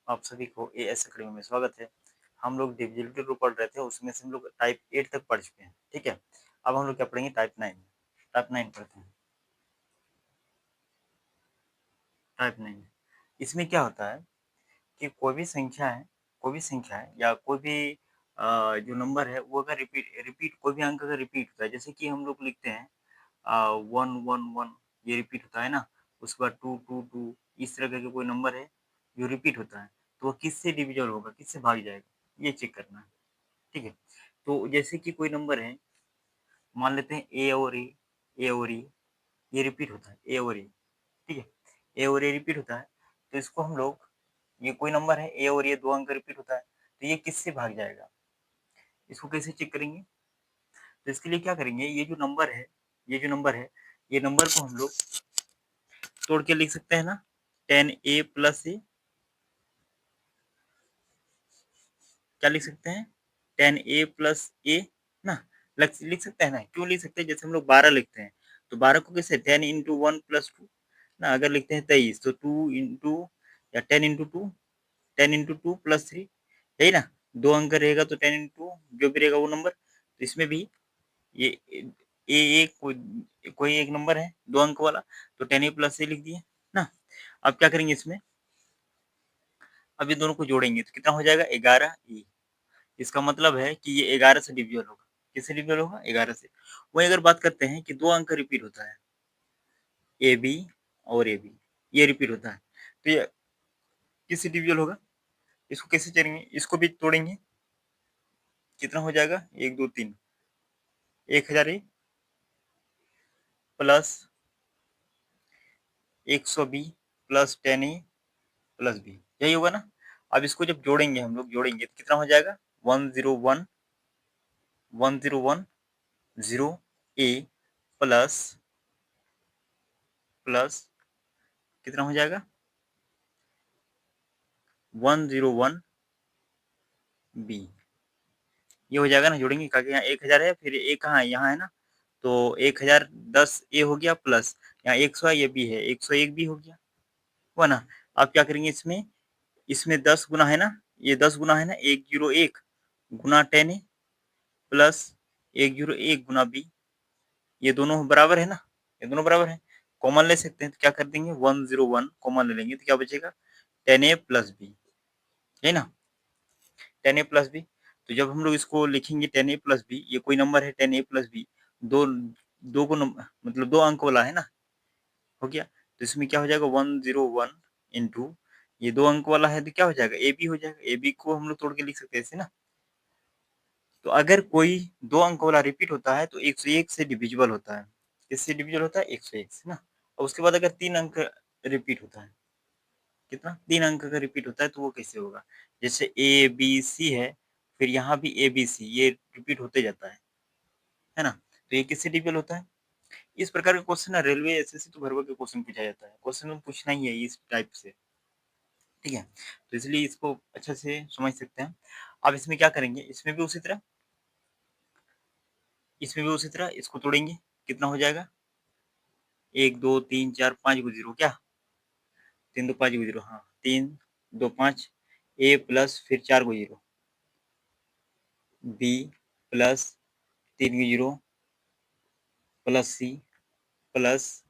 आप सभी को एएस अकेडमी में स्वागत है। हम लोग डिविजिबिलिटी रूल पढ़ रहे थे, उसमें से हम लोग टाइप 8 तक पढ़ चुके हैं, ठीक है। अब हम लोग क्या पढ़ेंगे? टाइप 9। टाइप 9 पढ़ते हैं। टाइप 9 इसमें क्या होता है कि कोई भी संख्या है या कोई भी जो नंबर है वो अगर रिपीट कोई भी अंक अगर रिपीट होता है, जैसे कि हम लोग लिखते हैं 1 1 1, ये रिपीट होता है ना। उसके बाद 2 2 2, इस तरह का कोई नंबर है जो रिपीट होता है, तो वो किससे डिविजिबल होगा, किससे भाग जाएगा, ये चेक करना है, ठीक है। तो जैसे कि कोई नंबर है, मान लेते हैं ए और ई, ये रिपीट होता है, ए और ई, ठीक है। ए और ए रिपीट होता है, तो इसको हम लोग, ये कोई नंबर है ए और ये दो अंक रिपीट होता है, तो ये किससे भाग जाएगा, इसको कैसे चेक करेंगे? तो इसके लिए क्या करेंगे, ये नंबर को हम लोग तोड़ के लिख सकते हैं ना। 10a प्लस ए, क्या लिख सकते हैं? 10a प्लस ए ना, लिख सकते हैं ना। क्यों लिख सकते हैं? जैसे हम लोग 12 लिखते हैं, तो 12 को कैसे 10 इंटू 1 प्लस 2 ना। अगर लिखते हैं 23, तो 2 इंटू या 10 इंटू 2, 10 इंटू 2 प्लस 3, यही ना। दो अंक रहेगा तो 10 इंटू जो भी रहेगा वो नंबर। तो इसमें भी ये ए कोई एक नंबर है दो अंक वाला, तो 10a प्लस ए लिख दिए ना। अब क्या करेंगे इसमें? अब ये दोनों को जोड़ेंगे तो कितना हो जाएगा? 11 ए। इसका मतलब है कि ये 11 से डिविजिबल होगा। किससे डिविजिबल होगा? 11 से। वहीं अगर बात करते हैं कि दो अंक रिपीट होता है, ए बी और ए बी, ये रिपीट होता है, तो ये किससे डिविजिबल होगा? इसको कैसे करेंगे? इसको भी तोड़ेंगे, कितना हो जाएगा? 1 2 3, 1000 A plus 100 B plus 10 A plus B, यही होगा ना। अब इसको जब जोड़ेंगे, हम लोग जोड़ेंगे तो कितना हो जाएगा? 101 101 0 ए प्लस प्लस कितना हो जाएगा? 101 बी, ये हो जाएगा ना। जोड़ेंगे क्योंकि यहाँ 1000 है, फिर ए कहाँ है? यहाँ है ना। तो 1010 ए हो गया प्लस यहाँ 100 है, ये बी है, 101 बी हो गया, हुआ ना। अब क्या करेंगे इसमें? इसमें 10 गुना है ना, ये 10 गुना है ना, 101 गुना 10 ए प्लस 101 गुना बी, ये दोनों बराबर है ना, ये दोनों बराबर है। कॉमन ले सकते हैं तो क्या कर देंगे? 101 कॉमन ले लेंगे तो क्या बचेगा? 10a प्लस बी, है ना। 10a प्लस बी, तो जब हम लोग इसको लिखेंगे 10a प्लस बी, ये कोई नंबर है 10a प्लस बी, दो दो को मतलब दो अंक वाला है ना, हो गया। तो इसमें क्या हो जाएगा? 101 इंटू ये दो अंक वाला है, तो क्या हो जाएगा? ए बी हो जाएगा। ए बी को हम लोग तोड़ के लिख सकते हैं ऐसे ना। तो अगर कोई दो अंक वाला रिपीट होता है तो 101 से डिविजिबल होता है। किससे डिविजिबल होता है? 101 से ना। और उसके बाद अगर तीन अंक रिपीट होता है, कितना? तीन अंक अगर रिपीट होता है तो वो कैसे होगा? जैसे ए बी सी है, फिर यहाँ भी ए बी सी, ये रिपीट होते जाता है ना। तो ये किससे डिविजिबल होता है? इस प्रकार का क्वेश्चन ना रेलवे एसएससी तो भर भर के क्वेश्चन पूछा जाता है। क्वेश्चन में पूछना ही है इस टाइप से, ठीक है। तो इसलिए इसको अच्छे से समझ सकते हैं। अब इसमें क्या करेंगे? इसमें भी उसी तरह इसको तोड़ेंगे, कितना हो जाएगा? 1 2 3 4 5 को जीरो, क्या 3 2 5 को जीरो, हाँ 3 2 5, ए प्लस फिर 4 को जीरो, बी प्लस 3 को जीरो प्लस सी प्लस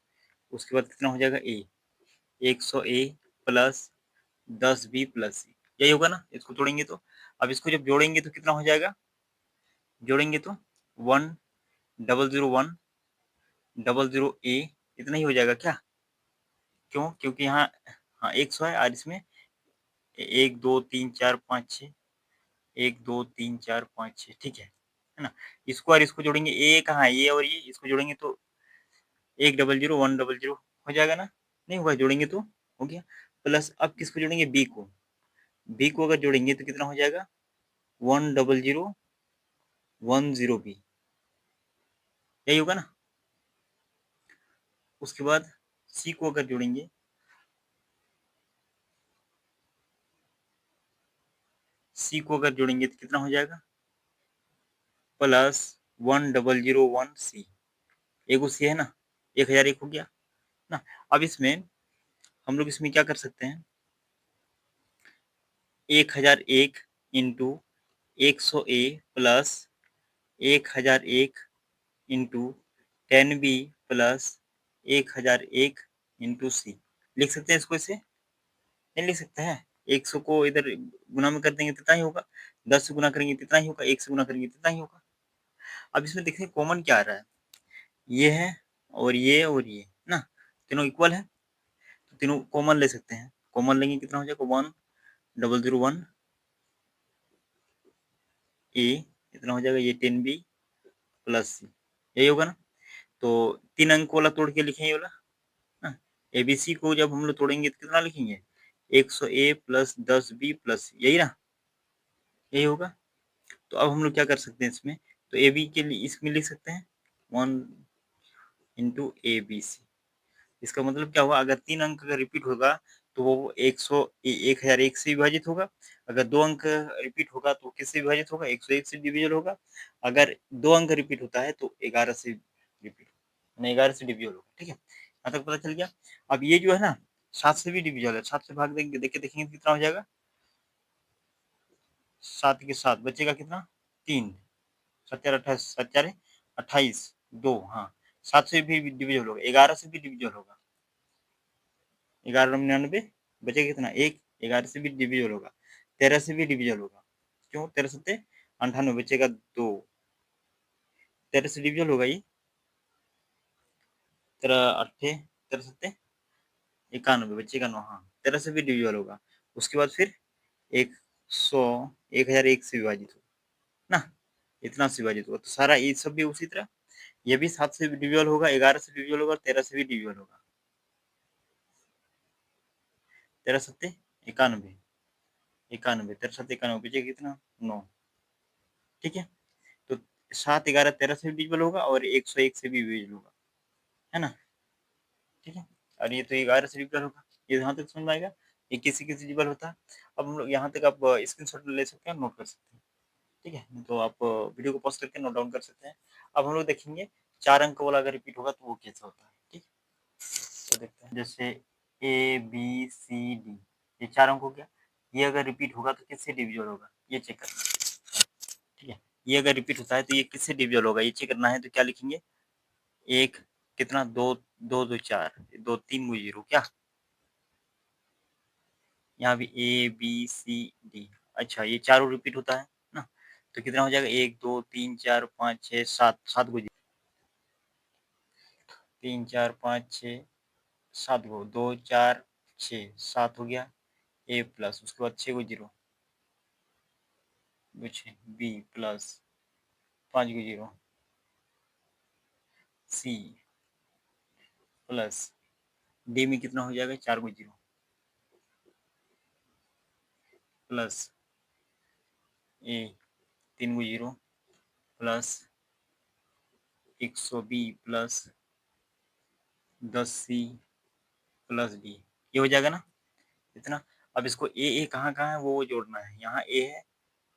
उसके बाद कितना हो जाएगा? ए 100 ए प्लस 10 बी प्लस सी, यही होगा ना। इसको तोड़ेंगे तो अब इसको जब जोड़ेंगे तो कितना हो जाएगा? जोड़ेंगे तो 1 0 0 1 0 ए, इतना ही हो जाएगा क्या? क्यों? क्योंकि यहाँ हाँ 100 है और इसमें 1 2 3 4 5 6, 1 2 3 4 5 6, ठीक है ना। इसको और इसको जोड़ेंगे, ए कहाँ है? ये और ये इसको जोड़ेंगे तो 1 0 0 1 0 0 हो जाएगा ना। नहीं हुआ? जोड़ेंगे तो हो गया। प्लस अब किसको जोड़ेंगे? बी को अगर जोड़ेंगे तो कितना हो जाएगा? 1 0 0 1 0 बी, यही होगा ना। उसके बाद सी को अगर जोड़ेंगे, तो कितना हो जाएगा? प्लस 1 0 0 1 सी, एक सी है ना, 1001 हो गया ना। अब इसमें हम लोग इसमें क्या कर सकते हैं? 1001 into 100A plus 1001 into 10B plus 1001 into C। लिख सकते हैं इसको ऐसे? नहीं लिख सकते हैं? 100 को इधर गुना में कर देंगे तो इतना ही होगा, 10 से गुना करेंगे तो इतना ही होगा, 1 से गुना करेंगे तो इतना ही होगा। अब इसमें देखिए कॉमन क्या आ रहा है, ये है और ये ना, तीनों इक्वल है, तो तीनों कॉमन ले सकते हैं। कॉमन लेंगे कितना हो जाएगा, 1001 ए, इतना हो जाएगा, ये 10B प्लस C, यही होगा ना। तो 3 अंक वाला तोड़ के लिखें ये वाला ना, ABC को जब हम लोग तोड़ेंगे तो कितना लिखेंगे, 100A plus 10B plus C, यही ना, यही होगा। तो अब हम लोग क्या कर सकते हैं इसमें, तो AB के लिए इसमें लिख सकते हैं 1 इंटू ABC। इसका मतलब क्या हुआ, अगर 3 अंक अगर रिपीट होगा तो वो 1001 से विभाजित होगा। अगर 2 अंक रिपीट होगा तो किससे विभाजित होगा, 101 से डिविजल होगा। अगर 2 अंक रिपीट होता है तो 11 से रिपीट, यानी 11 से डिविजल होगा। ठीक है, यहाँ तक पता चल गया। अब ये जो है ना 7 से भी डिविजल है, 7 से भाग देंगे, देखेंगे कितना हो जाएगा, 7 के 7 बचेगा कितना, 3, 7 4 28, 7 4 28, 2, हाँ 7 से भी डिविजल होगा, 11 से भी डिविजल होगा, 11×99 बचेगा कितना, 1, 11 से भी डिविजल होगा, 13 से भी डिविजल होगा, क्यों, 13 सत्ते 98 बचेगा 2, 13 से डिविजल होगा ये, 13 अट्ठे 13 सत्ते 91 बचेगा 9, हाँ 13 से भी डिविजल होगा। उसके बाद फिर 100 1001 से विभाजित होगा ना, इतना से विभाजित होगा, तो सारा ये सब भी उसी तरह, ये भी 7 से डिविजल होगा, 11 से डिविजल होगा, 13 से भी डिविजल होगा, 13 सत्ते 91, 91 13 सत्ते 91 बचेगा कितना, 9। ठीक है, तो 7 11 13 से भी डिविजिबल होगा और 101 से भी डिविजिबल होगा, है ना। ठीक है, और ये तो 11 से डिविजिबल होगा, ये यहाँ तक समझ में आएगा, ये किसी किसी डिविजिबल होता है। अब हम लोग यहाँ तक आप स्क्रीनशॉट ले सकते हैं, नोट कर सकते हैं। ठीक है, तो आप वीडियो को पॉज करके नोट डाउन कर सकते हैं। अब हम लोग देखेंगे 4 अंक वाला अगर रिपीट होगा तो वो कैसा होता है। ठीक, तो देखते हैं, जैसे ABCD, ये 4 अंक हो गया, ये अगर रिपीट होगा तो किससे डिविजिबल होगा, ये चेक करना। ठीक है, ये अगर रिपीट होता है तो ये किससे डिविजिबल होगा, ये चेक करना है। तो क्या लिखेंगे, एक कितना, दो, दो दो 4, 2 3 को 0, क्या यहाँ भी ABCD, अच्छा ये चारों रिपीट होता है ना, तो कितना हो जाएगा, 1 2 3 4 5 6 7, 7 को 3 4 5 6 7 को 2 4 6 7 हो गया A प्लस, उसके बाद 6 को 0, 6 B प्लस 5 को 0 C प्लस D में कितना हो जाएगा, 4 को 0 प्लस A 3 को 0 plus 100B plus 10C plus D, ये हो जाएगा ना इतना। अब इसको ए कहाँ कहाँ है वो जोड़ना है, यहाँ ए है,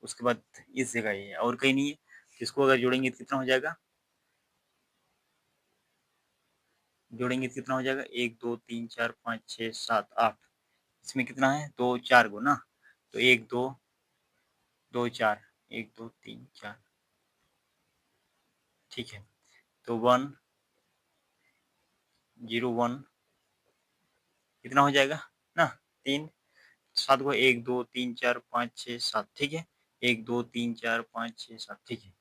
उसके बाद इस जगह ए है और कहीं नहीं है, इसको अगर जोड़ेंगे तो कितना हो जाएगा, जोड़ेंगे तो कितना हो जाएगा, 1 2 3 4 5 6 7 8, इसमें कितना है, 2 4 को ना, तो 1 2 2 4, 1 2 3 4, ठीक है, तो 1 0 1 कितना हो जाएगा ना, 3 7 को 1 2 3 4 5 6 7, ठीक है, 1 2 3 4 5 6 7, ठीक है।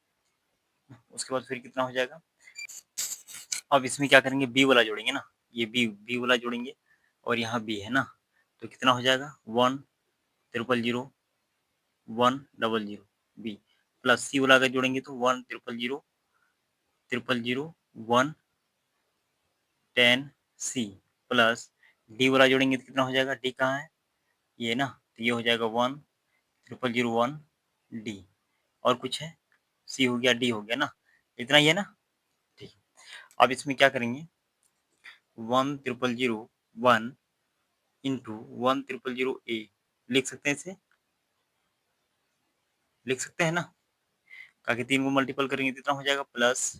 उसके बाद फिर कितना हो जाएगा, अब इसमें क्या करेंगे, बी वाला जोड़ेंगे ना, ये बी वाला जोड़ेंगे और यहाँ बी है ना, तो कितना हो जाएगा, 1 ट्रिपल 0 1 डबल 0 बी प्लस सी वाला अगर जोड़ेंगे तो 1 ट्रिपल 0 1 10 सी प्लस डी वाला जोड़ेंगे तो कितना हो जाएगा, डी कहाँ है, ये ना, तो ये हो जाएगा 1 ट्रिपल 0 1 डी, और कुछ है, सी हो गया, डी हो गया ना, इतना ही है ना। ठीक, अब इसमें क्या करेंगे, 1 ट्रिपल 0 1 इंटू 1 ट्रिपल 0 ए, लिख सकते हैं इसे, लिख सकते हैं ना, ताकि 3 को मल्टीपल करेंगे कितना हो जाएगा, plus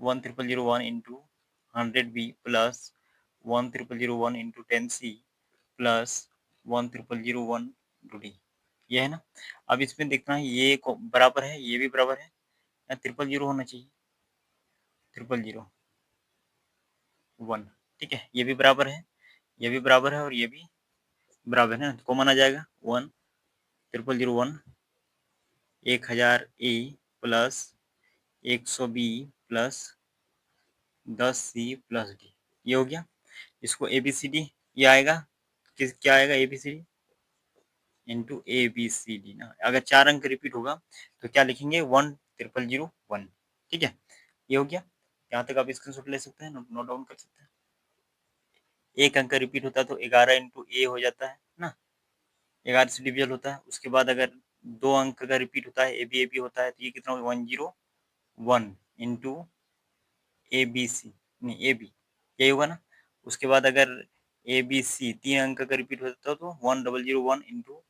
1 triple 0 1 into 100 B plus 1 triple 0 1 into 10 C plus 1 triple 0 1 to D, ये है ना। अब इसमें देखना है ये बराबर है, ये भी बराबर है, या 000 होना चाहिए, 000 1, ठीक है। ये भी बराबर है, ये भी बराबर है और ये भी बराबर है ना, कॉमन आ जाएगा 1, 000 1000 A plus 100 B plus 10 C plus D, ये हो गया। इसको ए बी सी डी ये आएगा, क्या आएगा A B C D into A B C D ना। अगर 4 अंक रिपीट होगा तो क्या लिखेंगे 10001, ठीक है। ये हो गया। यहाँ तक आप स्क्रीनशॉट ले सकते हैं, नोट डाउन कर सकते हैं। एक अंक रिपीट होता है तो 11 इंटू ए हो जाता है ना, 11 से डिविजल होता है। उसके बाद अगर 2 अंक का रिपीट होता है, ए बी होता है, तो ये कितना होगा 101 इंटू ए बी सी, नहीं ए बी, यही होगा ना। उसके बाद अगर ए बी सी 3 अंक का रिपीट होता है तो 1001 इंटू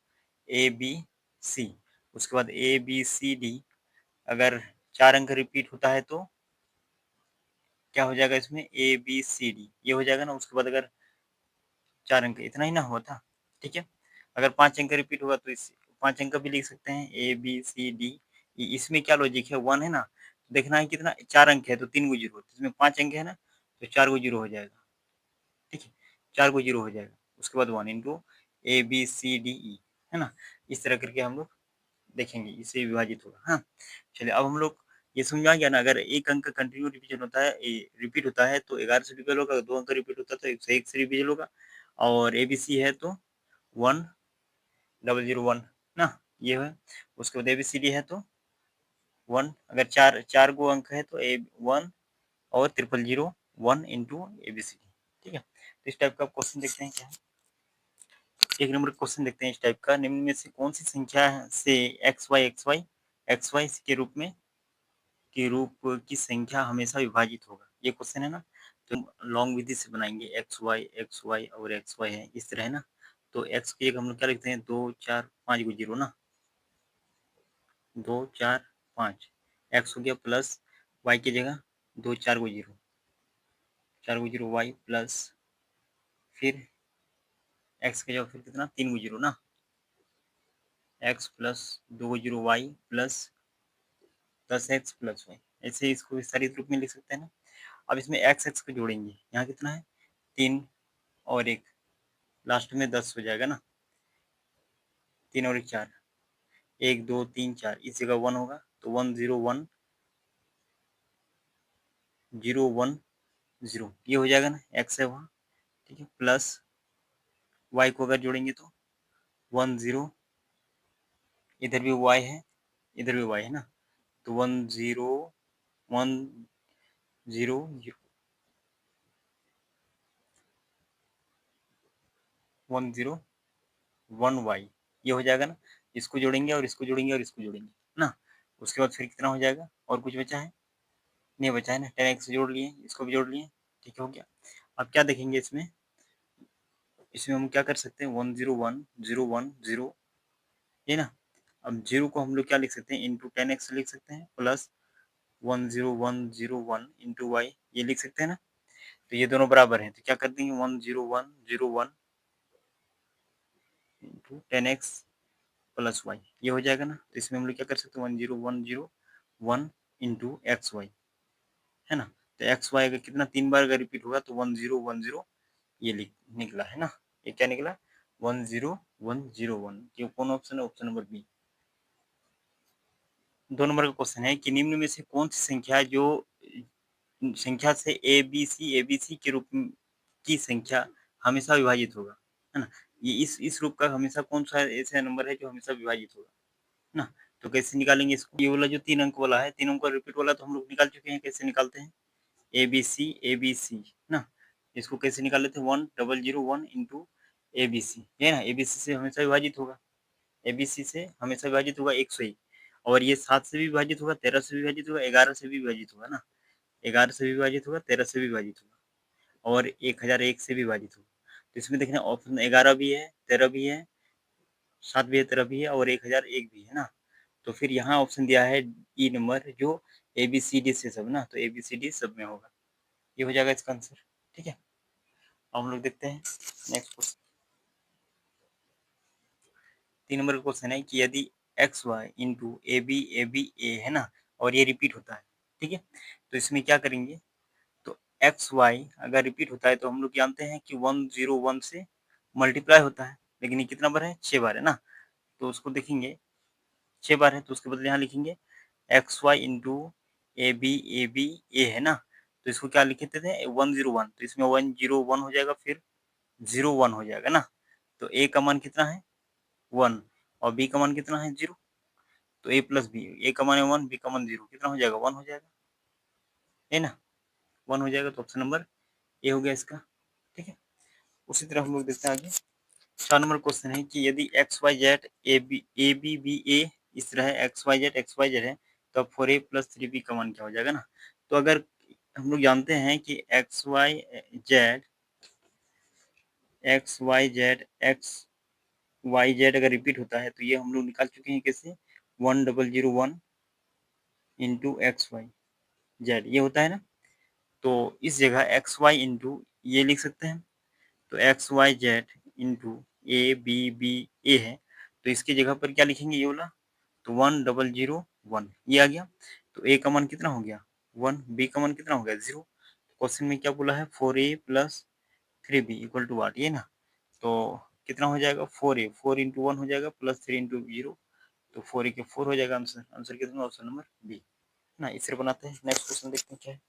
ए बी सी। उसके बाद ए बी सी डी अगर 4 अंक रिपीट होता है तो क्या हो जाएगा इसमें ए बी सी डी, ये हो जाएगा ना। उसके बाद अगर 4 अंक, इतना ही ना हुआ था, ठीक है। अगर 5 अंक रिपीट होगा तो इस 5 अंक भी लिख सकते हैं ए बी सी डी। इसमें क्या लॉजिक है, 1 है ना, देखना है कितना 4 अंक है तो 3 को 0, इसमें 5 अंक है ना तो 4 को 0 हो जाएगा, ठीक है। 4 को 0 हो जाएगा। उसके बाद 1 into A B C D E, है ना। इस तरह करके हम लोग देखेंगे, इससे विभाजित होगा। हाँ, चलिए अब हम लोग ये समझ में आ गया ना। अगर एक अंक कंटिन्यू रिपीट होता है, रिपीट होता है तो 11 से डिविजल होगा, 2 अंक रिपीट होता है तो 101 से डिविजल होगा, और एबीसी है तो 1001 ना, ये है। उसके बाद एबीसीडी है तो 1, अगर चार गो अंक है तो ए 1 और 000 इंटू एबीसीडी, ठीक है। तो इस टाइप का क्वेश्चन देखते हैं क्या है। एक नंबर क्वेश्चन देखते हैं इस टाइप का, निम्न में से कौन सी संख्या से एक्स वाई के रूप की संख्या हमेशा विभाजित होगा, ये क्वेश्चन है ना। तो लॉन्ग विधि से बनाएंगे, एक्स वाई और एक्स वाई है इस तरह है ना। तो एक्स की जगह हम लोग क्या लिखते हैं 2 4 5 को 0 ना, 2 4 5 एक्स हो गया, प्लस वाई की जगह 2 4 को 0, 4 को 0 वाई प्लस फिर एक्स की जगह फिर कितना 3 को 0 ना, एक्स प्लस 2 को 0 Y plus 10 X plus Y. ऐसे इसको विस्तारित रूप में लिख सकते हैं ना। अब इसमें एक्स एक्स को जोड़ेंगे, यहाँ कितना है 3 और 1, लास्ट में 10 हो जाएगा ना, 3 और 1 4, 1 2 3 4, इस जगह 1 होगा तो 101 0 1 0, ये हो जाएगा ना, एक्स है वहाँ, ठीक है। प्लस वाई को अगर जोड़ेंगे तो 1 0, इधर भी वाई है, इधर भी वाई है ना, तो 1 0 1 0 0 1 0 1 वाई, ये हो जाएगा ना। इसको जोड़ेंगे और इसको जोड़ेंगे और इसको जोड़ेंगे ना। उसके बाद फिर कितना हो जाएगा, और कुछ बचा है नहीं बचा है ना, 10x जोड़ लिए, इसको भी जोड़ लिए, ठीक हो गया। अब क्या देखेंगे इसमें, इसमें हम क्या कर सकते हैं 101 0 1 0, ये ना। अब 0 को हम लोग क्या लिख सकते हैं इंटू 10x लिख सकते हैं, प्लस 101 0 1 इंटू वाई, ये लिख सकते हैं ना। तो ये दोनों बराबर हैं तो क्या कर देंगे 101 0 1 इंटू 10x प्लस वाई, ये हो जाएगा ना। तो इसमें हम लोग क्या कर सकते हैं 101 0 1 इंटू एक्स वाई, है ना। तो एक्स वाई अगर कितना 3 बार अगर रिपीट होगा तो 1010, ये निकला है ना। ये क्या निकला 101 0 1, ये कौन ऑप्शन है, ऑप्शन नंबर बी। 2 नंबर का क्वेश्चन है कि निम्न में से कौन सी संख्या है जो संख्या से ए बी सी के रूप की संख्या हमेशा विभाजित होगा, है ना। ये इस रूप का हमेशा कौन सा ऐसा नंबर है जो हमेशा विभाजित होगा ना। तो कैसे निकालेंगे इसको, ये वाला जो 3 अंक वाला है, 3 अंक का रिपीट वाला तो हम लोग निकाल चुके हैं, कैसे निकालते हैं ए बी सी ना। इसको कैसे निकाल लेते हैं 1001 इंटू ए बी सी, है ना। ए बी सी से हमेशा विभाजित होगा, ए बी सी से हमेशा विभाजित होगा 101, और ये 7 से भी विभाजित होगा, 13 से भी विभाजित होगा, 11 से भी विभाजित होगा ना, 11 से भी विभाजित होगा, 13 से भी विभाजित होगा, और 1001 से भी विभाजित होगा। तो इसमें देखना ऑप्शन 11 भी है, 13 भी है, 7 भी है, 13 भी है, और 1001 भी है ना। तो फिर यहाँ ऑप्शन दिया है ई नंबर जो ए बी सी डी से सब ना, तो ए बी सी डी सब में होगा, ये हो जाएगा इसका आंसर, ठीक है। अब हम लोग देखते हैं नेक्स्ट क्वेश्चन। 3 नंबर का क्वेश्चन है कि यदि X Y into A B A है ना, और ये रिपीट होता है, ठीक है, तो इसमें क्या करेंगे, तो एक्स वाई अगर रिपीट होता है तो हम लोग जानते हैं कि 101 से मल्टीप्लाई होता है, लेकिन ये कितना बार है, 6 बार है ना, तो उसको देखेंगे 6 बार है तो उसके बदले यहाँ लिखेंगे X Y into A B A है ना, तो इसको क्या लिखे थे 101, तो इसमें 101 हो जाएगा, फिर 01 हो जाएगा ना, तो ए का मान कितना है 1 और बी का मान कितना है 0, तो ए प्लस बी, ए का मान है 1, बी का मान 0, कितना हो जाएगा 1 हो जाएगा, है ना, 1 हो जाएगा, तो ऑप्शन नंबर ए हो गया इसका, ठीक है। उसी तरह हम लोग देखते हैं आगे, 4 नंबर क्वेश्चन है कि यदि X Y Z A B A इस तरह है, एक्स वाई जेड है, तो अब 4a प्लस 3b का मान क्या हो जाएगा ना, तो अगर हम लोग जानते हैं कि जेड एक्स वाई जेड अगर रिपीट होता है तो ये हम लोग निकाल चुके हैं कैसे, 1001 इंटू एक्स वाई जेड ये होता है ना, तो इस जगह एक्स वाई इंटू ये लिख सकते हैं, तो X Y Z into B A है, तो इसकी जगह पर क्या लिखेंगे ये वाला, तो 1001 ये आ गया, तो ए का मान कितना हो गया 1, बी का मान कितना हो गया 0, क्वेश्चन में क्या बोला है 4a plus 3b equal to वाट, ये ना, तो कितना हो जाएगा 4a 4 इंटू 1 हो जाएगा प्लस 3 इंटू 0, तो 4a के 4 हो जाएगा आंसर, आंसर कितना ऑप्शन नंबर बी ना। इस तरह बनाते हैं, नेक्स्ट क्वेश्चन देखते हैं क्या है।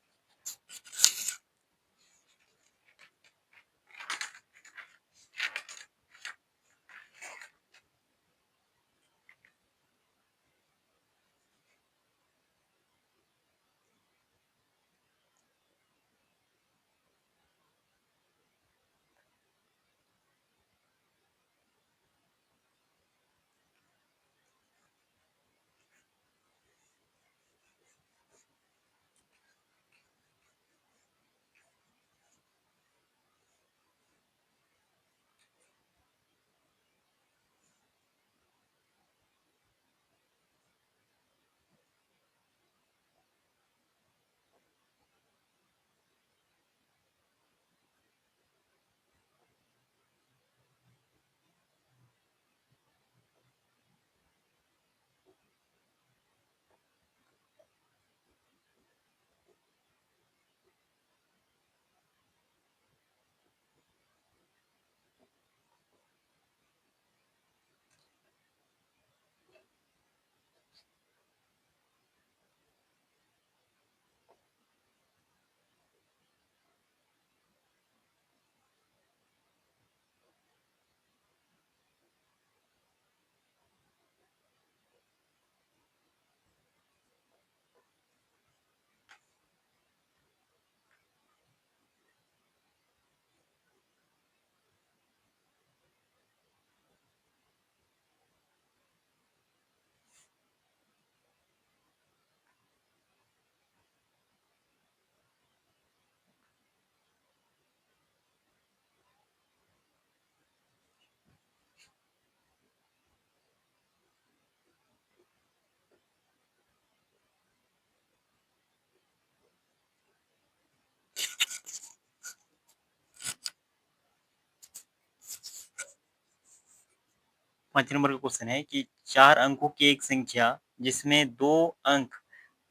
5 नंबर का क्वेश्चन है कि 4 अंकों की एक संख्या जिसमें 2 अंक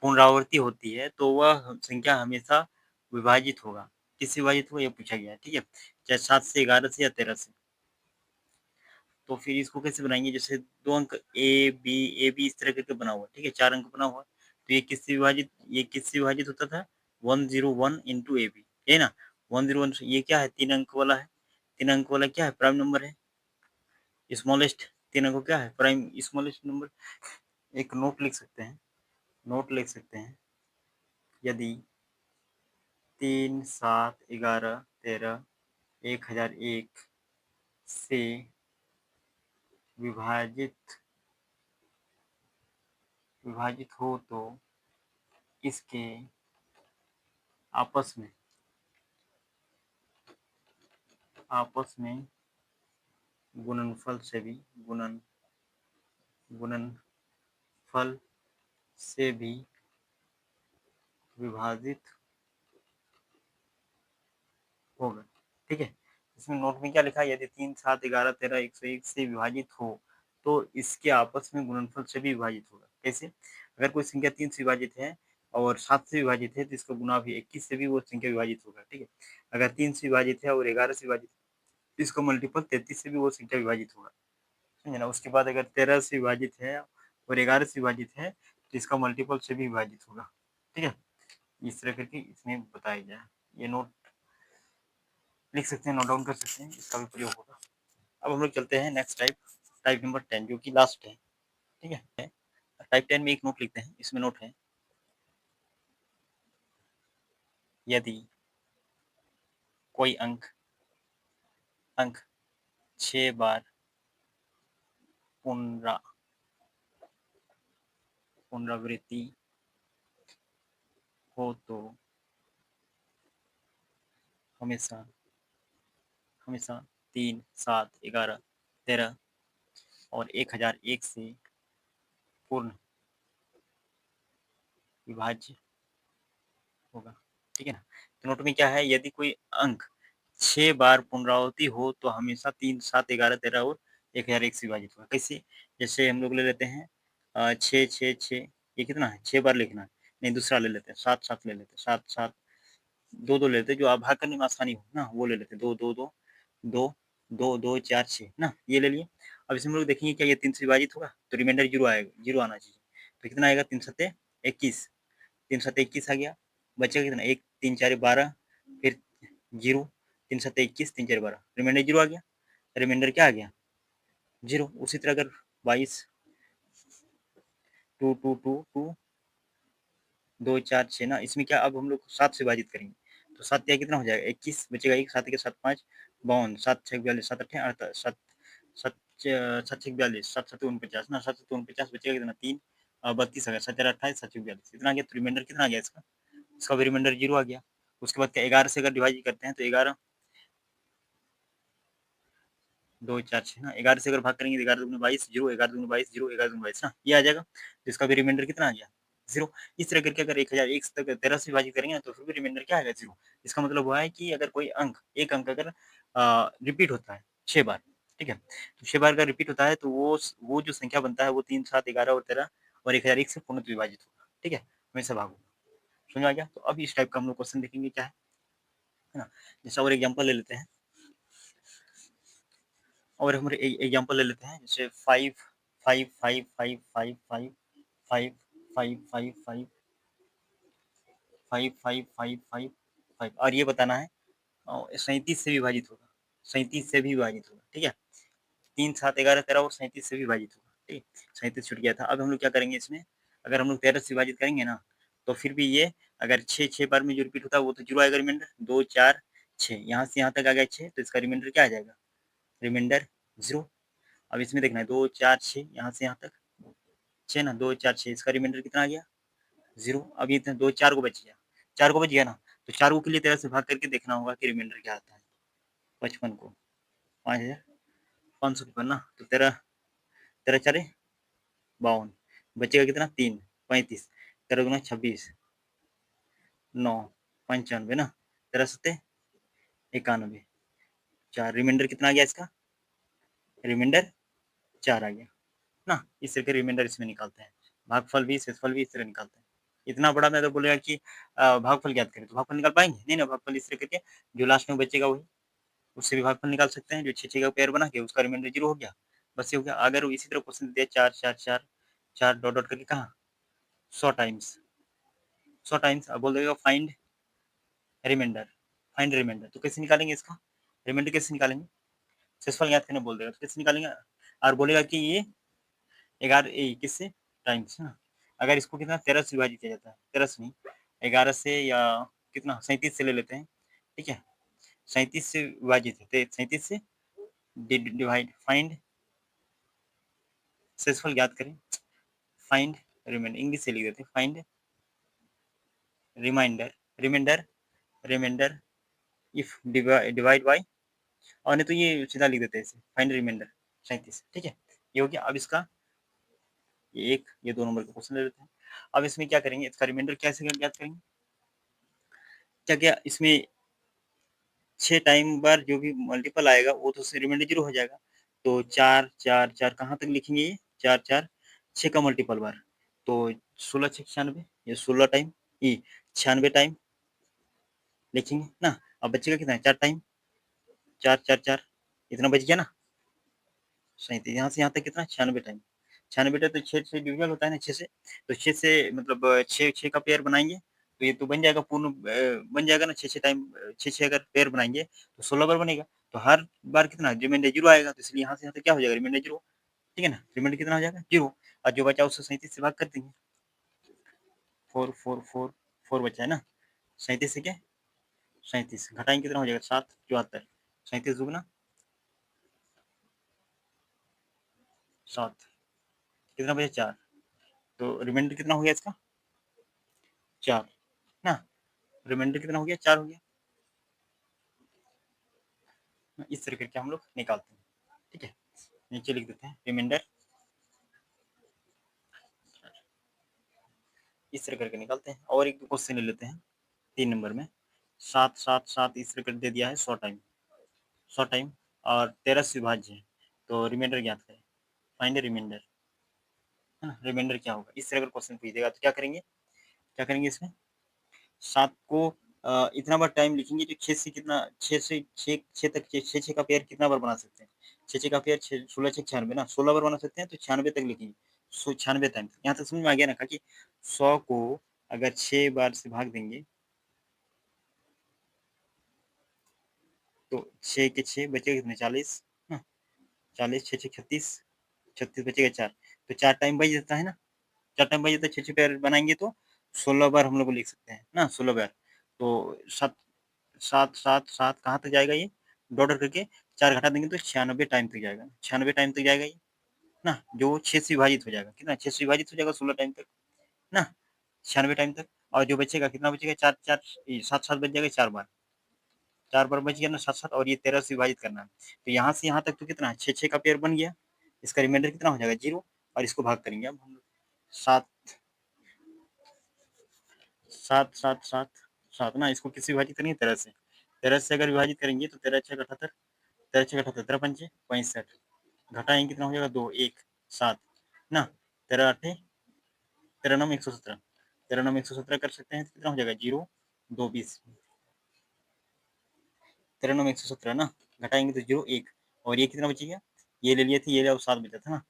पुनरावृत्ति होती है तो वह संख्या हमेशा विभाजित होगा, किससे विभाजित होगा ये पूछा गया है, ठीक है, चाहे 7 से 11 से या 13 से, तो फिर इसको कैसे बनाएंगे, जैसे 2 अंक ए बी इस तरह करके बना हुआ, ठीक है, 4 अंक बना हुआ, तो ये किससे विभाजित होता था 101 इंटू ए बी, है ना, 101, ये क्या है 3 अंक वाला है, 3 अंक वाला क्या है प्राइम नंबर है, स्मॉलेस्ट 3 अंकों क्या है प्राइम स्मॉलेस्ट नंबर। एक नोट लिख सकते हैं, नोट लिख सकते हैं, यदि 3 7 11 13 1001 से विभाजित विभाजित हो तो इसके आपस में आपस में गुणनफल से भी गुणनफल से भी विभाजित होगा, ठीक है। इसमें नोट में क्या लिखा है, यदि 3 7 11 13 101 से विभाजित हो तो इसके आपस में गुणनफल से भी विभाजित होगा। कैसे? अगर कोई संख्या 3 से विभाजित है और 7 से विभाजित है तो इसका गुणा भी 21 से भी वो संख्या विभाजित होगा, ठीक है? अगर 3 से विभाजित है और 11 से विभाजित है, इसका मल्टीपल 33 से भी वो संख्या विभाजित होगा, समझे ना? उसके बाद अगर 13 से विभाजित है और 11 से विभाजित है तो इसका मल्टीपल से भी विभाजित होगा, ठीक है? इस तरह करके इसमें बताया गया है। ये नोट लिख सकते हैं, नोट डाउन कर सकते हैं, इसका भी प्रयोग होगा। अब हम लोग चलते हैं नेक्स्ट टाइप, टाइप नंबर 10 जो कि लास्ट है, ठीक है? टाइप 10 में एक नोट लिखते हैं, इसमें नोट है, यदि कोई अंक अंक 6 बार पुनरा पुनरावृत्ति हो तो हमेशा हमेशा 3, 7, 11, 13 और 1001 से पूर्ण विभाज्य होगा, ठीक है ना? तो नोट में क्या है, यदि कोई अंक 6 बार पुनरावृत्ति हो तो हमेशा 3, 7, 11, 13 और 1001 से विभाजित होगा। कैसे? जैसे हम लोग ले लेते हैं 6, 6, 6, ये कितना है? 6 बार लिखना है। नहीं, दूसरा ले लेते हैं, 7, 7 ले लेते हैं, 7, 7, 2, 2 ले लेते हैं, जो आप भाग करने में आसानी हो ना, वो ले लेते हैं। 2, 2, 2, 2, 2, 2, 4, 6 ना, ये ले लिए। अब इसमें हम लोग देखेंगे क्या ये 3 से विभाजित होगा? तो रिमाइंडर 0 आएगा, 0 आना चाहिए। तो कितना आएगा? 3 सत्ते 21, 3 सत्ते 21 आ गया। बचेगा कितना? 1, 3, 4, 12, फिर 0, 3 सत्ते 21, 3, 4, 12, रिमाइंडर 0 आ गया। रिमाइंडर क्या आ गया? 0। उसी तरह अगर 22, 2, 2, 2, 2, 2, 4, 6 ना, इसमें क्या अब हम लोग 7 से विभाजित करेंगे। तो 7 या कितना हो जाएगा? 21 बचेगा, 1, 7 के 7, 5, 52, 7 6 42, 7 8 48, 7 7 7 6 42, 7 7 49 ना, 7 7 49 बचेगा कितना? 3 32 आ गया, 7 4 28, 7 6 42, इतना आ गया। तो रिमाइंडर कितना आ गया इसका? इसका भी रिमाइंडर 0 आ गया। उसके बाद क्या 11 से अगर डिवाइड करते हैं तो 11 2 4 6 ना, 11 से अगर भाग करेंगे तो 11 दूनी 22, 0, 11 दूनी 22, 0, 11 दूनी 22 ना, ये आ जाएगा। तो इसका भी रिमाइंडर कितना आ गया? 0। इस तरह करके अगर 1001 तक 13 से विभाजित करेंगे ना तो फिर भी रिमाइंडर क्या आएगा? 0। इसका मतलब हुआ है कि अगर कोई अंक, एक अंक अगर रिपीट होता है 6 बार, ठीक है? तो 6 बार अगर रिपीट होता है तो वो जो संख्या बनता है वो 3, 7, 11 और 13 और 1001 से पूर्णतः विभाजित होगा, ठीक है? हमेशा भाग होगा। समझ में आ गया? तो अब इस टाइप का हम लोग क्वेश्चन देखेंगे क्या है ना? जैसा और एग्जांपल ले लेते हैं, और हम एग्जांपल ले लेते हैं, जैसे 5 5 5 5 5 5 5 5 5 5 5 5 5 5 5 और ये बताना है 37 से विभाजित होगा, 37 से भी विभाजित होगा, ठीक है? 3, 7, 11, 13 और 37 से भी विभाजित होगा, ठीक है? 37 छूट गया था। अब हम लोग क्या करेंगे इसमें, अगर हम लोग 13 से विभाजित करेंगे ना तो फिर भी ये अगर 6 बार में जो रिपीट होता है वो तो 0 आएगा रिमाइंडर, 2 4 6 यहाँ से यहाँ तक आ गया 6, तो इसका रिमाइंडर क्या आ जाएगा? रिमाइंडर 0। अब इसमें देखना है 2 4 6 यहाँ से यहाँ तक 6 ना, 2 4 6, इसका रिमाइंडर कितना आ गया? 0। अब ये 2 4 को बच गया, 4 को बच गया ना, तो 4 को के लिए 13 से भाग करके देखना होगा कि रिमाइंडर क्या आता है। 55 को 5555 ना, तो 13 13 4 52, बचेगा कितना? 3 35, 13 गुना 26, 9 95 ना, 13 सत्ते 91, 4, रिमाइंडर कितना आ गया इसका? रिमाइंडर 4 आ गया ना। इस तरह के रिमाइंडर इसमें निकालते हैं। भागफल भी, शेषफल भी इस तरह निकालते हैं। इतना बड़ा मैं अगर बोलेगा कि भागफल ज्ञात करें तो भागफल निकाल पाएंगे? नहीं ना, भागफल इस तरह करके जो लास्ट में बचेगा वही, उससे भी भागफल निकाल सकते हैं। जो 6 6 का पेयर बना के उसका रिमाइंडर 0 हो गया, बस ये हो गया। अगर इसी तरह क्वेश्चन दिया 4 4 4 4 डॉट डॉट करके कहाँ 100 टाइम्स, 100 टाइम्स, अब बोल देगा फाइंड रिमाइंडर, फाइंड रिमाइंडर, तो कैसे निकालेंगे इसका रिमाइंडर? कैसे निकालेंगे? शेषफल ज्ञात करने बोल देगा तो कैसे निकालेंगे? और बोलेगा कि ये 11 किससे टाइम्स ना, अगर इसको कितना 13 से विभाजित किया जाता है, 13 से नहीं 11 से, या कितना 37 से ले लेते हैं, ठीक है? 37 से विभाजित है तो 37 से डिवाइड, फाइंड शेषफल ज्ञात करें, फाइंड रिमाइंडर, इंग्लिश से लिख देते हैं, find remainder, remainder, remainder if divide by, और नहीं तो ये सीधा लिख देते हैं ऐसे, फाइंड रिमाइंडर 37, ठीक है? ये हो गया। अब इसका ये एक, ये 2 नंबर का क्वेश्चन ले लेते हैं। अब इसमें क्या करेंगे, इसका रिमाइंडर कैसे ज्ञात करेंगे? क्या क्या इसमें 6 टाइम बार जो भी मल्टीपल आएगा वो तो रिमाइंडर 0 हो जाएगा। तो 4, 4, 4 कहाँ तक लिखेंगे ये? 4, 4 6 का मल्टीपल बार, तो 16 छक 96 ये 16 टाइम ये 96 टाइम लिखेंगे ना। अब बचेगा कितना? 4 टाइम 4, 4, 4 इतना बच गया ना। 37 यहाँ से यहाँ तक कितना? 96 टाइम 96 टाइम, तो 6 से डिविज़ल होता है ना 6 से, तो 6 से मतलब 6 6 का पेयर बनाएँगे, तो ये तो बन जाएगा पूर्ण बन जाएगा ना 6 टाइम 6 अगर पेयर बनाएँगे तो 16 बार बनेगा। तो हर बार कितना रिमाइंडर 0 आएगा, तो इसलिए यहाँ से यहाँ तक क्या हो जाएगा? रिमाइंडर 0, ठीक है ना? रिमाइंडर कितना हो जाएगा? 0, और जो बचा उसको 37 से भाग कर देंगे। 4 4 4 4 बचा है ना, 37 से क्या? 37 घटाएँगे कितना हो जाएगा? 7 74 37 दुगना 7 कितना बचा? 4, तो रिमाइंडर कितना हो गया इसका? 4 ना, रिमाइंडर कितना हो गया? 4 हो गया। इस तरह करके हम लोग निकालते हैं, ठीक है? नीचे लिख देते हैं रिमाइंडर, इस तरह करके निकालते हैं। और एक क्वेश्चन ले लेते हैं 3 नंबर में, 7 7 7 इस तरह कर दे दिया है 100 टाइम 100 टाइम, और 13 से विभाज्य है, तो रिमाइंडर ज्ञात करें, फाइंड रिमाइंडर, है ना? रिमाइंडर क्या होगा? इस तरह अगर क्वेश्चन पूछ देगा तो क्या करेंगे इसमें? 7 को इतना बार टाइम लिखेंगे, तो 6 से कितना 6 से 6 तक 6 का पेयर कितना बार बना सकते हैं? 6 का पेयर 6 16 छक 96 ना, 16 बार बना सकते हैं, तो 96 तक लिखेंगे। 96 टाइम तक। यहाँ तक समझ में आ गया ना? कि 100 को अगर 6 बार से भाग देंगे, तो 6 के 6 बचेगा कितने? 40 ना, 40 6 6 36 36 बचेगा 4, तो 4 टाइम बच जाता है ना, 4 टाइम बच जाता है, 6 पेयर बनाएँगे तो 16 बार हम लोग लिख सकते हैं ना, 16 बार। तो 7 7 7 7 कहाँ तक जाएगा ये? डॉट डॉट करके 4 घटा देंगे तो 96 टाइम तक जाएगा, 96 टाइम तक जाएगा ये, ना, जो 6 से विभाजित हो जाएगा, कितना? 6 से विभाजित हो जाएगा 16 टाइम तक, ना, 96 टाइम तक, और जो बचेगा कितना बचेगा? 4 4 ये 7 7 बच जाएगा 4 बार, 4 बार बच गया ना 7 7, और ये 13 से विभाजित करना है। तो यहाँ से यहाँ तक तो कितना है? 6 6 का पेयर बन गया, इसका रिमाइंडर कितना हो जाएगा? 0, और इसको भाग करेंगे अब हम लोग, 7 7 7 7 7 ना, इसको किससे विभाजित करेंगे? 13 से, 13 से अगर विभाजित करेंगे तो 13 छः 78, 13 छः 78, 13 पंचे 65, घटाएंगे कितना हो जाएगा? 2 1 7 ना, 13 आठे 13 नौ 117, 13 नौ 117 कर सकते हैं, तो कितना हो जाएगा? 0 2 20, 13 नौ 117 ना, घटाएंगे तो 0 1, और ये कितना बचेगा? ये ले लिए थे, ये ले, और 7 बचा था ना,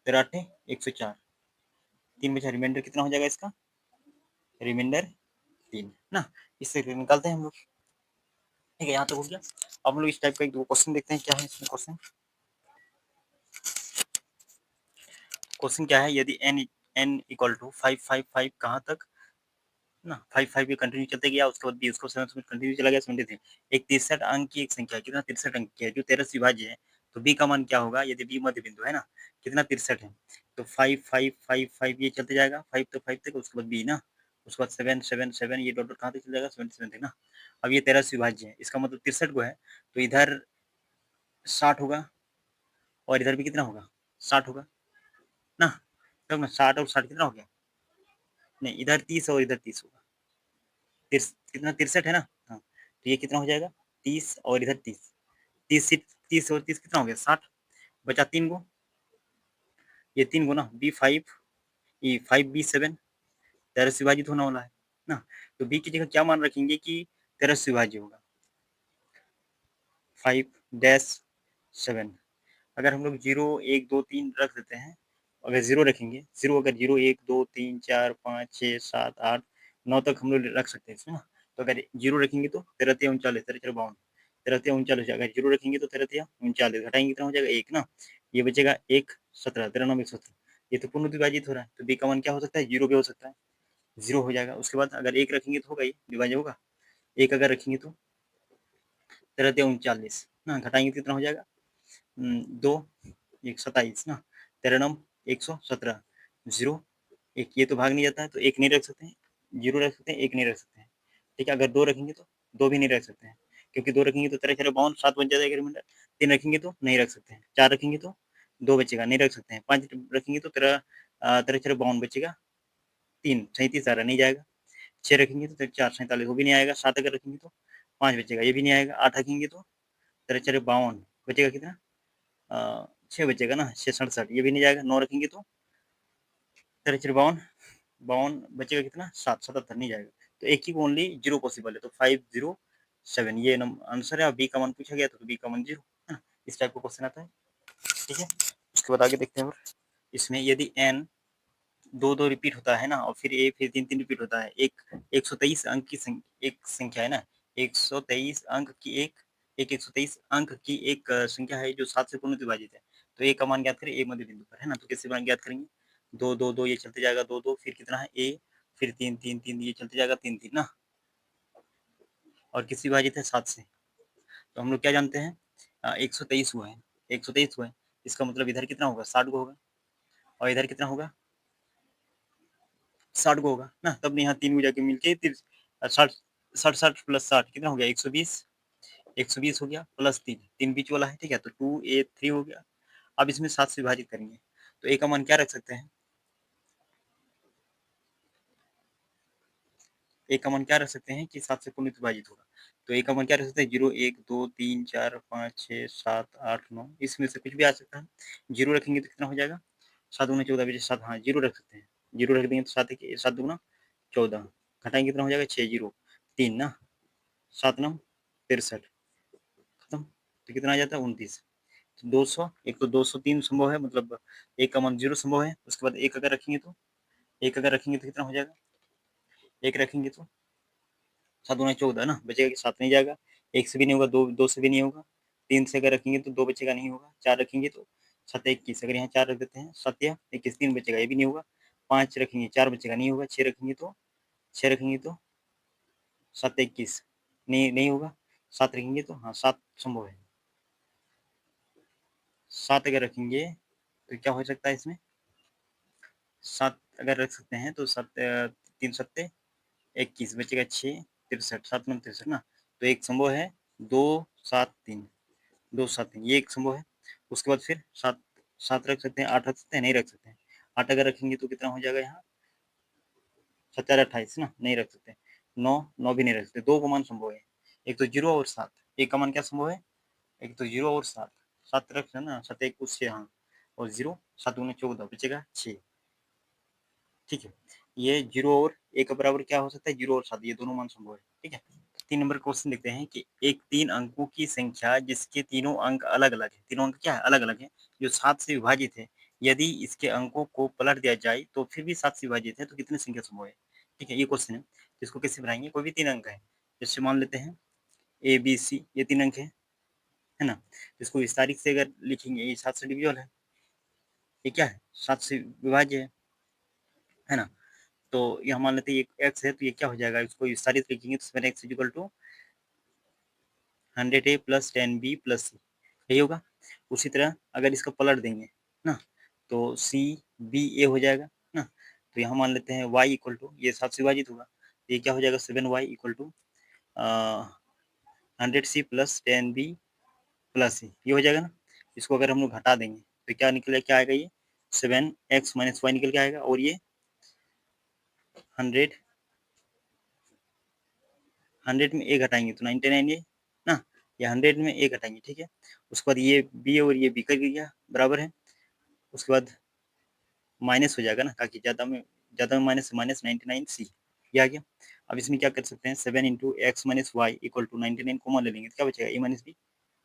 13 आठे 104, 3 बचा, रिमाइंडर कितना हो जाएगा इसका? रिमाइंडर 3 ना, इससे निकालते हैं हम लोग, ठीक है? यहाँ तक हो गया। अब हम लोग इस टाइप का एक दो क्वेश्चन देखते हैं, क्या है इसमें क्वेश्चन। क्वेश्चन क्या है? यदि n इक्वल टू 555 कहाँ तक ना, 55 ये कंटिन्यू चलते गया, उसके बाद भी उसको 7 से कंटिन्यू चला गया 73, एक 63 अंक की एक संख्या, कितना? 63 अंक की है, जो 13 से विभाज्य है, तो b का मान क्या होगा? यदि b मध्य बिंदु है ना, कितना? 63 है, तो 5 5 5 5 ये चलते जाएगा 5 तो 5 तक, उसके बाद b ना, उसके बाद 7 7 7 ये डॉट डॉट कहाँ तक चल जाएगा? 77 तक ना। अब ये 13 से विभाज्य है, इसका मतलब 63 को है, तो इधर 60 होगा, और इधर भी कितना होगा? 60 होगा ना, तब ना 60 और 60 कितना हो गया? नहीं, इधर 30 और इधर 30 होगा, कितना? 63 है ना, हाँ, तो ये कितना हो जाएगा? 30 और इधर 30, 30 से 30 और 30 कितना हो गया? 60, बचा 3 गो, ये 3 गो ना, B5 ये 5B7 13 से विभाजित होने वाला है ना, तो B की जगह क्या मान रखेंगे कि 13 से विभाज्य होगा? 5-7, अगर हम लोग 0 1 2 3 रख देते हैं, अगर 0 रखेंगे, 0 अगर 0 1 2 3 4 5 6 7 8 9 तक हम लोग रख सकते हैं इसमें ना, तो अगर 0 रखेंगे तो 13 तिया 39, 13 चौके 52, 13 तिया 39, अगर 0 रखेंगे तो 13 तिया 39, घटाएंगे कितना हो जाएगा? 1 ना, ये बचेगा 1 17, 13 9 117, ये तो पूर्ण विभाजित हो रहा है, तो b का मान क्या हो सकता है? 0 भी हो सकता है, 0 हो जाएगा। उसके बाद अगर 1 रखेंगे तो होगा, ये विभाज्य होगा, 1 अगर रखेंगे तो 13 तिया 39 ना, घटाएंगे तो कितना हो जाएगा? 2 1 27 ना, 13 नम 117, 0 1, ये तो भाग नहीं जाता है, तो 1 नहीं रख सकते हैं, 0 रख सकते हैं, 1 नहीं रख सकते हैं, ठीक है? अगर 2 रखेंगे तो 2 भी नहीं रख सकते हैं, क्योंकि 2 रखेंगे तो 13 52 7 बन जाएगा रिमाइंडर, 3 रखेंगे तो नहीं रख सकते हैं, 4 रखेंगे तो 2 बचेगा, नहीं रख सकते हैं, 5 रखेंगे तो 13 52 बचेगा, 3 37 आ रहा नहीं जाएगा, 6 रखेंगे तो 4 47 वो भी नहीं आएगा, 7 अगर रखेंगे तो 5 बचेगा, ये भी नहीं आएगा, 8 रखेंगे तो 13 52 बचेगा कितना? 6 बचेगा ना, 6 67, ये भी नहीं जाएगा, 9 रखेंगे तो 52, 52 बचेगा कितना, 7, 77 नहीं जाएगा। तो एक ही ओनली 0 पॉसिबल है, तो 507 ये आंसर है। और बी का मान पूछा गया था, तो बी का मान 0 है ना, इस टाइप का क्वेश्चन आता है। ठीक है, उसके बाद आगे देखते हैं। और इसमें यदि n 2-2 रिपीट होता है ना, और फिर ए फिर 3-3 रिपीट होता है, एक 123 अंक की एक संख्या है ना, 123 अंक की एक 123 अंक की एक संख्या है जो 7 से पूर्ण विभाजित है। तो ए का मान ज्ञात करें ए मध्य बिंदु पर, है ना। तो कैसे मान ज्ञात करेंगे, 2-2-2 ये चलते जाएगा, 2-2 फिर कितना है ए, फिर 3-3-3 ये चलते जाएगा, 3-3 ना, और किस विभाजित है 7 से। तो हम लोग क्या जानते हैं, 123 हुआ है, 123 हुआ है, इसका मतलब इधर कितना होगा, 60 को होगा, और इधर कितना होगा, 60 को होगा ना। तब यहाँ 3 को जाके मिलके 60 60 60 प्लस 60 कितना हो गया, 120, 120 हो गया, प्लस 3, 3 बीच वाला है, ठीक है, तो 2a3 हो गया। अब इसमें 7 से विभाजित करेंगे, तो a का मान क्या रख सकते हैं, a का मान क्या रख सकते हैं कि 7 से पूर्ण विभाजित होगा। तो a का मान क्या रख सकते हैं, 0 1 2 3 4 5 6 7 8 9, इसमें से कुछ भी आ सकता है। 0 रखेंगे तो कितना हो जाएगा, 7 गुना 14 बचे 7, हाँ 0 रख सकते हैं, 0 रख देंगे तो 7 गुना 14, घटाएंगे कितना हो जाएगा, 6 0 3 ना, 7 9 63, खत्म। तो कितना आ जाता है, 29। 200, एक तो 203 संभव है, मतलब एक का मान 0 संभव है। उसके बाद एक अगर रखेंगे तो, एक अगर रखेंगे तो कितना हो जाएगा, एक रखेंगे तो 7 गुना 14 ना, बचेगा कि 7 नहीं जाएगा, एक से भी नहीं होगा, दो से भी नहीं होगा, 3 से अगर रखेंगे तो 2 बचेगा, नहीं होगा, 4 रखेंगे तो 7 21, अगर यहाँ 4 रख देते हैं, 7 या 21 3 बचेगा, ये भी नहीं होगा, 5 रखेंगे 4 बचेगा, नहीं होगा, 6 रखेंगे तो 7 21, नहीं होगा, 7 रखेंगे तो, हाँ 7 संभव है। 7 अगर रखेंगे तो क्या हो सकता है इसमें, 7 अगर रख सकते हैं तो 7 3 सत्ते 21 बचेगा, 6 63, 7 9 63 ना। तो एक संभव है 2 7 3, 2 7 3 ये एक संभव है। उसके बाद फिर 7 7 रख सकते हैं, 8 रख सकते हैं, नहीं रख सकते हैं। 8 अगर रखेंगे तो कितना हो जाएगा यहाँ, 7 28 ना, नहीं रख सकते। 9 9 भी नहीं रख सकते, दो का मान संभव है, एक तो 0 और 7, एक का मान क्या संभव है, एक तो 0 और 7, 7 रख सकते ना, 7 1 6, हाँ, और 0 7 गुना 14 बचेगा 6, ठीक है। ये 0 और 1 के बराबर क्या हो सकता है, 0 और 7, ये दोनों मान संभव है, ठीक है। 3 नंबर क्वेश्चन देखते हैं कि एक 3 अंकों की संख्या जिसके तीनों अंक अलग-अलग हैं, तीनों अंक क्या है, अलग-अलग हैं, जो 7 से विभाजित है, यदि इसके अंकों को पलट दिया जाए तो फिर भी 7 से विभाजित है, तो कितनी संख्या संभव है, ठीक है, ये क्वेश्चन है। इसको कैसे बनाएंगे, कोई भी 3 अंक है, जैसे मान लेते हैं ए बी सी, ये 3 अंक है ना। इसको इस तारीख से अगर लिखेंगे, ये 7 से डिविजल है, ये क्या है, 7 से विभाज्य है ना। तो यहाँ मान लेते हैं ये x है, तो ये क्या हो जाएगा, इसको विस्तारित लिखेंगे तो 7x equal to 100a plus 10b plus C, यही होगा। उसी तरह अगर इसका पलट देंगे ना, तो सी बी ए हो जाएगा ना। तो यहाँ मान लेते हैं y इक्वल टू, ये 7 से विभाजित होगा, तो ये क्या हो जाएगा, 7y equal to 100c plus 10b plus C, ये हो जाएगा ना। इसको अगर हम लोग घटा देंगे तो क्या निकले, क्या आएगा, ये 7x माइनस वाई निकल के आएगा, और ये 100 100 में ए घटाएंगे तो 99 ये ना, या 100 में ए घटाएंगे, ठीक है। उसके बाद ये बी और ये बी कर गया बराबर है। उसके बाद माइनस हो जाएगा ना, ताकि ज़्यादा में माइनस, माइनस 99 सी, ये आ गया। अब इसमें क्या कर सकते हैं, 7 into X minus Y equal to 99 common ले लेंगे तो क्या बचेगा, A minus B,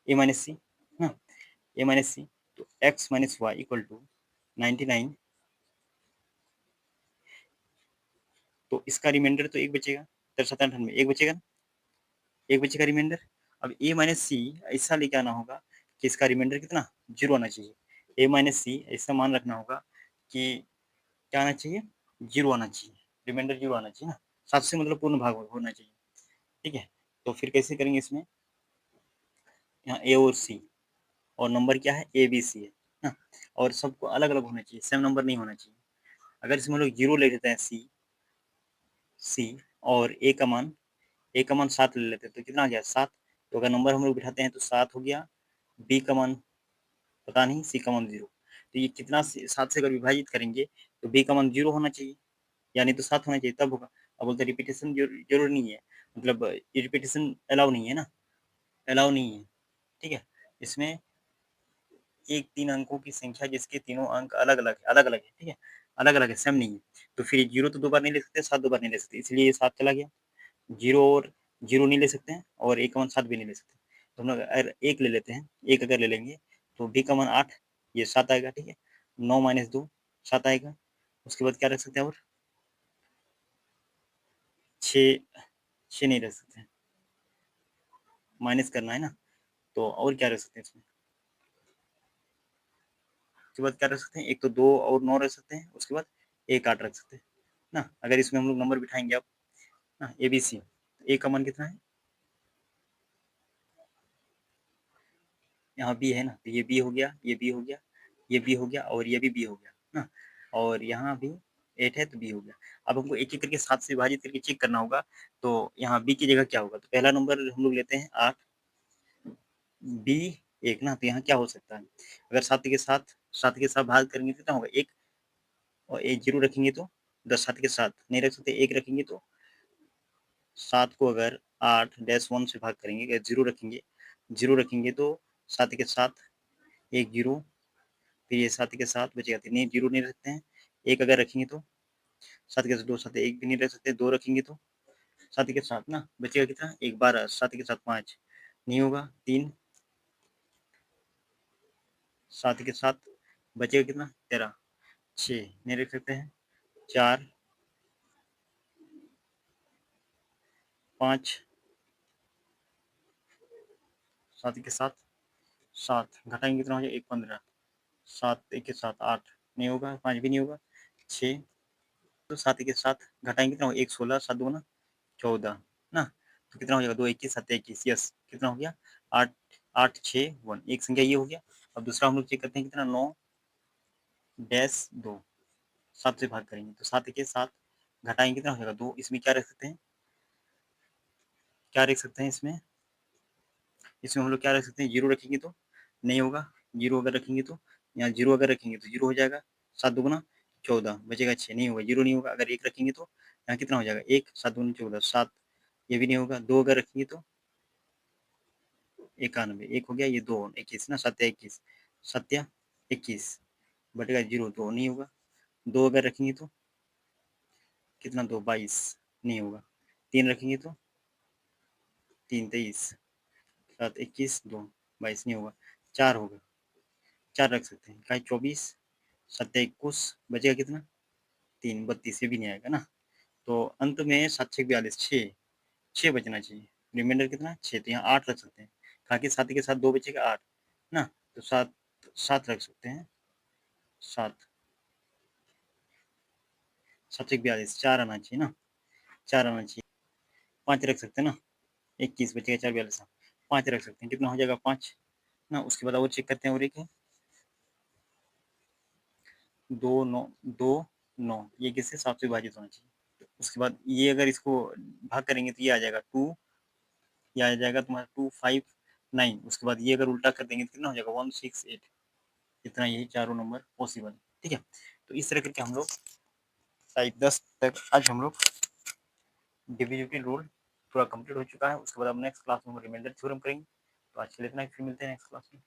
A minus C ना, ए माइनस सी, तो X minus Y equal to 99, तो इसका रिमाइंडर तो एक बचेगा, 97 एक बचेगा ना, एक बचेगा रिमाइंडर। अब ए माइनस सी ऐसा लेके आना होगा कि इसका रिमाइंडर कितना, 0 आना चाहिए। ए माइनस सी ऐसा मान रखना होगा कि क्या आना चाहिए, 0 आना चाहिए, रिमाइंडर 0 आना चाहिए ना, 7 से मतलब पूर्ण भाग होना चाहिए, ठीक है। तो फिर कैसे करेंगे इसमें, यहाँ ए और सी, और नंबर क्या है, ए बी सी है ना, और सबको अलग अलग होना चाहिए, सेम नंबर नहीं होना चाहिए। अगर इसमें हम लोग 0 ले लेते हैं, सी सी, और ए का मान 7 ले लेते हैं, तो कितना आ गया, 7। तो अगर नंबर हम लोग बिठाते हैं तो 7 हो गया, बी का मान पता नहीं, सी का मान 0। तो ये कितना 7 से अगर विभाजित करेंगे तो बी का मान 0 होना चाहिए, यानी तो 7 होना चाहिए, तब होगा। अब बोलते रिपीटेशन जरूर नहीं है, मतलब रिपीटेशन अलाउ नहीं है ना, अलाउ नहीं है, ठीक है। इसमें एक 3 अंकों की संख्या जिसके तीनों अंक अलग-अलग है, ठीक है? अलग-अलग है, सेम नहीं है। तो फिर 0 तो 2 बार नहीं ले सकते, 7 2 बार नहीं ले सकते, इसलिए ये 7 चला गया। 0 और 0 नहीं ले सकते हैं और a का मान 7 भी नहीं ले सकते। तो हम लोग अगर 1 ले लेते हैं, 1 अगर ले लेंगे तो b का मान 8, ये 7 आएगा, ठीक है? 9 - 2 7 आएगा। उसके बाद क्या रख सकते हैं और 6 6 नहीं रख सकते, माइनस करना है ना, तो और क्या रख सकते हैं इसमें? उसके बाद क्या रख सकते हैं? एक तो 2 और 9 रख सकते हैं, उसके बाद 1 8 रख सकते हैं, ना? अगर इसमें हम लोग नंबर बिठाएँगे अब, ना ABC, a का मान कितना है? यहाँ B है ना, तो ये B हो गया, ये B हो गया, ये B हो गया और ये भी B हो गया, ना? और यहाँ भी 8 है तो B हो गया। अब हमको एक-एक करके 7 से विभाजित करके चेक करना होगा, तो यहाँ B की जगह क्या होगा? तो पहला नंबर हम लोग लेते हैं 8, B 1 ना, तो यहाँ क्या हो सकता है? अगर 7 के साथ भाग करेंगे तो कितना होगा? 1 और 1 0 रखेंगे तो 10 7 के साथ नहीं रख सकते, 1 रखेंगे तो 7 को अगर 8-1 से भाग करेंगे, अगर 0 रखेंगे तो 7 के साथ 1 0, फिर ये 7 के साथ बचेगा 3, नहीं 0 नहीं रख सकते हैं। 1 अगर रखेंगे तो 7 के साथ 2 7 1 भी नहीं रख सकते, 2 रखेंगे तो 7 के साथ ना बचेगा कितना? 1 12, 7 के साथ 5 नहीं होगा, 3 7 के साथ बचेगा कितना? 13, 6 नहीं रख सकते हैं, 4 5 7 के साथ 7 घटाएंगे कितना हो जाएगा? 1 15, 7 1 के साथ 8 नहीं होगा, 5 भी नहीं होगा, 6 तो 7 के साथ घटाएंगे कितना होगा? 1 16 7 2 14 ना, तो कितना हो जाएगा? 2 21 7 21, यस कितना हो गया? 8 8 6 1, एक संख्या ये हो गया। अब दूसरा हम लोग चेक करते हैं कितना? 9 डैश 2, 7 से भाग करेंगे तो 7 के साथ घटाएंगे कितना हो जाएगा? 2, इसमें क्या रख सकते हैं? क्या रख सकते हैं इसमें? इसमें हम लोग क्या रख सकते हैं? 0 रखेंगे तो नहीं होगा, 0 अगर रखेंगे तो यहाँ 0 अगर रखेंगे तो 0 हो जाएगा, 7 दुगुना 14 बचेगा 6 नहीं होगा, 0 नहीं होगा, अगर 1 रखेंगे तो यहाँ कितना हो जाएगा? 1 7 दूनी 14 7, ये भी नहीं होगा, 2 अगर रखेंगे तो 91, 1 हो गया, ये 2 21 ना, 7 21 7 21 बटेगा 0, 2 नहीं होगा, 2 अगर रखेंगे तो कितना? 2 22 नहीं होगा, 3 रखेंगे तो 3 23 7 21 2 22 नहीं होगा, 4 होगा, 4 रख सकते हैं, का 24 7 21 बचेगा कितना? 3 32, ये भी नहीं आएगा ना, तो अंत में 7 6 42 6 6 बचना चाहिए, रिमाइंडर कितना? 6, तो यहाँ 8 रख सकते हैं, कहा कि 7 के साथ 2 बचेगा 8 ना, तो 7 7 रख सकते हैं, 7 7 1 42 4 आना चाहिए ना, 4 आना चाहिए, 5 रख सकते हैं ना, 21 बचेगा 4 42 5 रख सकते हैं, कितना हो जाएगा? 5 ना, उसके बाद और चेक करते हैं, और एक है 2 9 2 9, ये किससे? 7 से विभाजित होना चाहिए, उसके बाद ये अगर इसको भाग करेंगे तो ये आ जाएगा 2, ये आ जाएगा तुम्हारा 2 5 9, उसके बाद ये अगर उल्टा कर देंगे तो कितना हो जाएगा? 1 6 8, इतना, यही चारों नंबर पॉसिबल, ठीक है? तो इस तरह करके हम लोग टाइप 10 तक आज हम लोग डिविजिबिलिटी रूल पूरा कंप्लीट हो चुका है। उसके बाद अब नेक्स्ट क्लास में हम रिमाइंडर थ्योरम करेंगे। तो आज के लिए इतना ही, फिर मिलते हैं नेक्स्ट क्लास में।